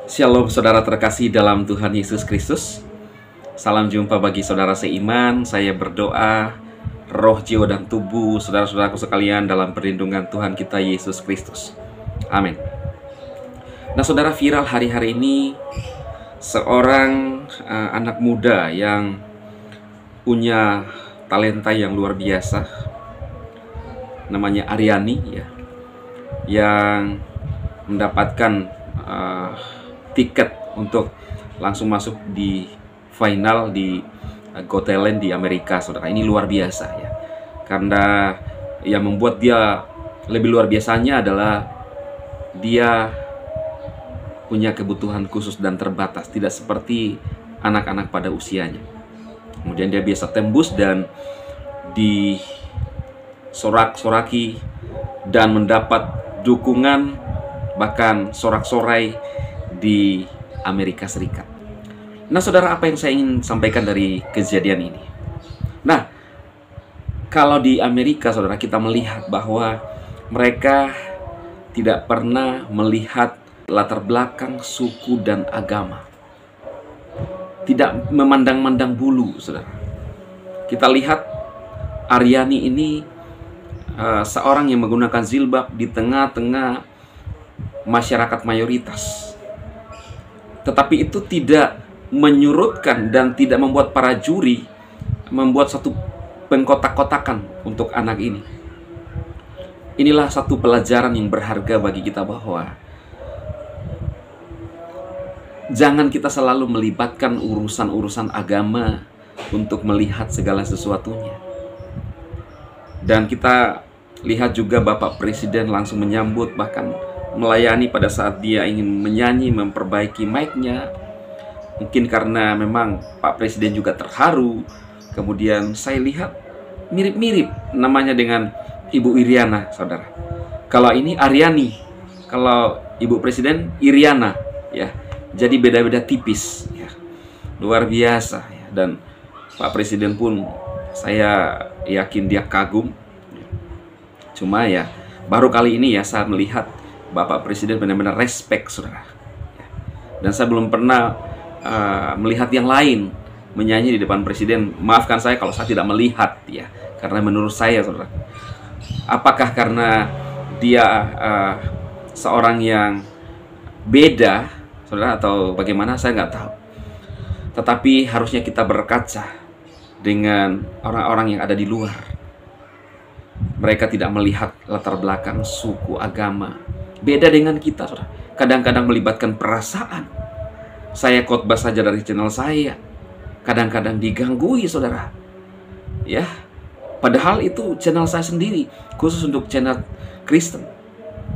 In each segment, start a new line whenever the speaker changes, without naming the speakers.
Shalom saudara terkasih dalam Tuhan Yesus Kristus. Salam jumpa bagi saudara seiman. Saya berdoa roh, jiwa, dan tubuh saudara-saudaraku sekalian dalam perlindungan Tuhan kita Yesus Kristus. Amin. Nah saudara, viral hari-hari ini seorang anak muda yang punya talenta yang luar biasa. Namanya Aryani ya, yang mendapatkan tiket untuk langsung masuk di final di Got Talent di Amerika, saudara. Ini luar biasa ya, karena yang membuat dia lebih luar biasanya adalah dia punya kebutuhan khusus dan terbatas, tidak seperti anak-anak pada usianya. Kemudian dia biasa tembus dan disorak-soraki dan mendapat dukungan, bahkan sorak-sorai di Amerika Serikat. Nah saudara, apa yang saya ingin sampaikan dari kejadian ini? Nah, kalau di Amerika saudara, kita melihat bahwa mereka tidak pernah melihat latar belakang suku dan agama. Tidak memandang-mandang bulu saudara. Kita lihat Aryani ini seorang yang menggunakan jilbab di tengah-tengah masyarakat mayoritas. Tetapi itu tidak menyurutkan dan tidak membuat para juri membuat satu pengkotak-kotakan untuk anak ini. Inilah satu pelajaran yang berharga bagi kita, bahwa jangan kita selalu melibatkan urusan-urusan agama untuk melihat segala sesuatunya. Dan kita lihat juga Bapak Presiden langsung menyambut, bahkan melayani pada saat dia ingin menyanyi, memperbaiki mic-nya. Mungkin karena memang Pak Presiden juga terharu. Kemudian saya lihat mirip-mirip namanya dengan Ibu Iriana, saudara. Kalau ini Aryani, kalau Ibu Presiden Iriana, ya. Jadi beda-beda tipis, ya. Luar biasa, ya. Dan Pak Presiden pun saya yakin dia kagum. Cuma ya, baru kali ini ya saya melihat Bapak Presiden benar-benar respect, saudara. Dan saya belum pernah melihat yang lain menyanyi di depan Presiden. Maafkan saya kalau saya tidak melihat ya, karena menurut saya, saudara, apakah karena dia seorang yang beda, saudara, atau bagaimana, saya nggak tahu. Tetapi harusnya kita berkaca dengan orang-orang yang ada di luar. Mereka tidak melihat latar belakang suku, agama. Beda dengan kita, saudara. Kadang-kadang melibatkan perasaan. Saya khotbah saja dari channel saya, kadang-kadang diganggui, saudara. Ya, padahal itu channel saya sendiri, khusus untuk channel Kristen,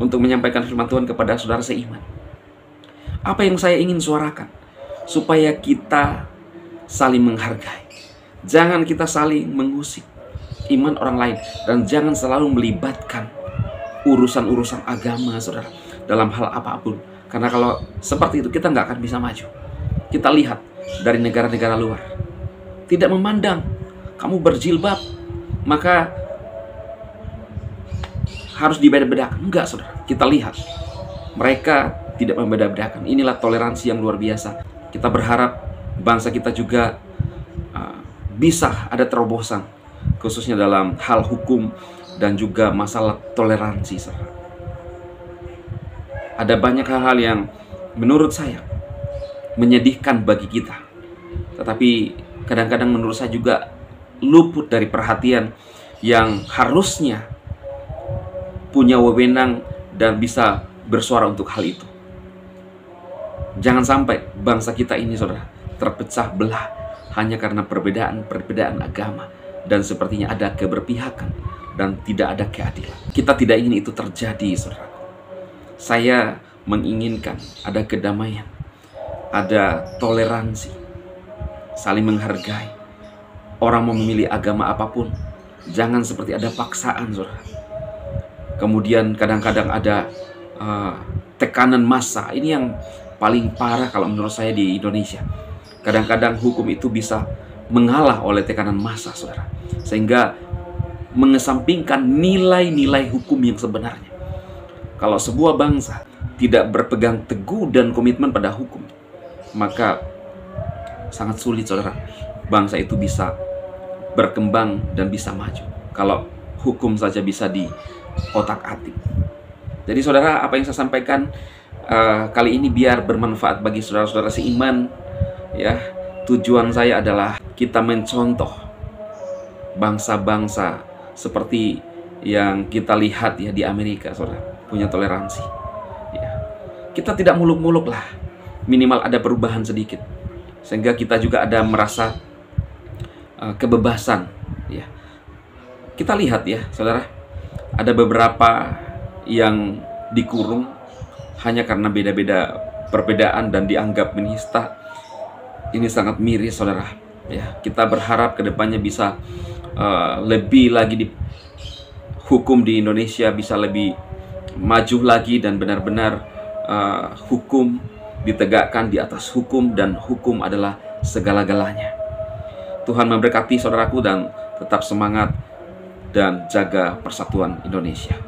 untuk menyampaikan firman Tuhan kepada saudara seiman. Apa yang saya ingin suarakan? Supaya kita saling menghargai. Jangan kita saling mengusik iman orang lain, dan jangan selalu melibatkan urusan-urusan agama, saudara, dalam hal apapun. Karena kalau seperti itu, kita nggak akan bisa maju. Kita lihat dari negara-negara luar, tidak memandang kamu berjilbab maka harus dibeda-bedakan. Enggak, saudara. Kita lihat mereka tidak membeda-bedakan. Inilah toleransi yang luar biasa. Kita berharap bangsa kita juga bisa ada terobosan, khususnya dalam hal hukum dan juga masalah toleransi, saudara. Ada banyak hal-hal yang menurut saya menyedihkan bagi kita, tetapi kadang-kadang menurut saya juga luput dari perhatian yang harusnya punya wewenang dan bisa bersuara untuk hal itu. Jangan sampai bangsa kita ini, saudara, terpecah belah hanya karena perbedaan agama, dan sepertinya ada keberpihakan dan tidak ada keadilan. Kita tidak ingin itu terjadi, saudara. Saya menginginkan ada kedamaian, ada toleransi, saling menghargai. Orang mau memilih agama apapun, jangan seperti ada paksaan, saudara. Kemudian kadang-kadang ada tekanan massa. Ini yang paling parah kalau menurut saya di Indonesia. Kadang-kadang hukum itu bisa mengalah oleh tekanan massa, saudara, sehingga mengesampingkan nilai-nilai hukum yang sebenarnya. Kalau sebuah bangsa tidak berpegang teguh dan komitmen pada hukum, maka sangat sulit, saudara, bangsa itu bisa berkembang dan bisa maju kalau hukum saja bisa diotak-atik. Jadi saudara, apa yang saya sampaikan kali ini biar bermanfaat bagi saudara-saudara seiman, ya. Tujuan saya adalah kita mencontoh bangsa-bangsa seperti yang kita lihat ya di Amerika, saudara, punya toleransi. Ya. Kita tidak muluk-muluk lah, minimal ada perubahan sedikit, sehingga kita juga ada merasa kebebasan. Ya. Kita lihat ya, saudara, ada beberapa yang dikurung hanya karena beda-beda perbedaan dan dianggap menista. Ini sangat miris, saudara. Ya, kita berharap kedepannya bisa lebih lagi hukum di Indonesia bisa lebih maju lagi dan benar-benar hukum ditegakkan di atas hukum, dan hukum adalah segala-galanya. Tuhan memberkati saudaraku dan tetap semangat dan jaga persatuan Indonesia.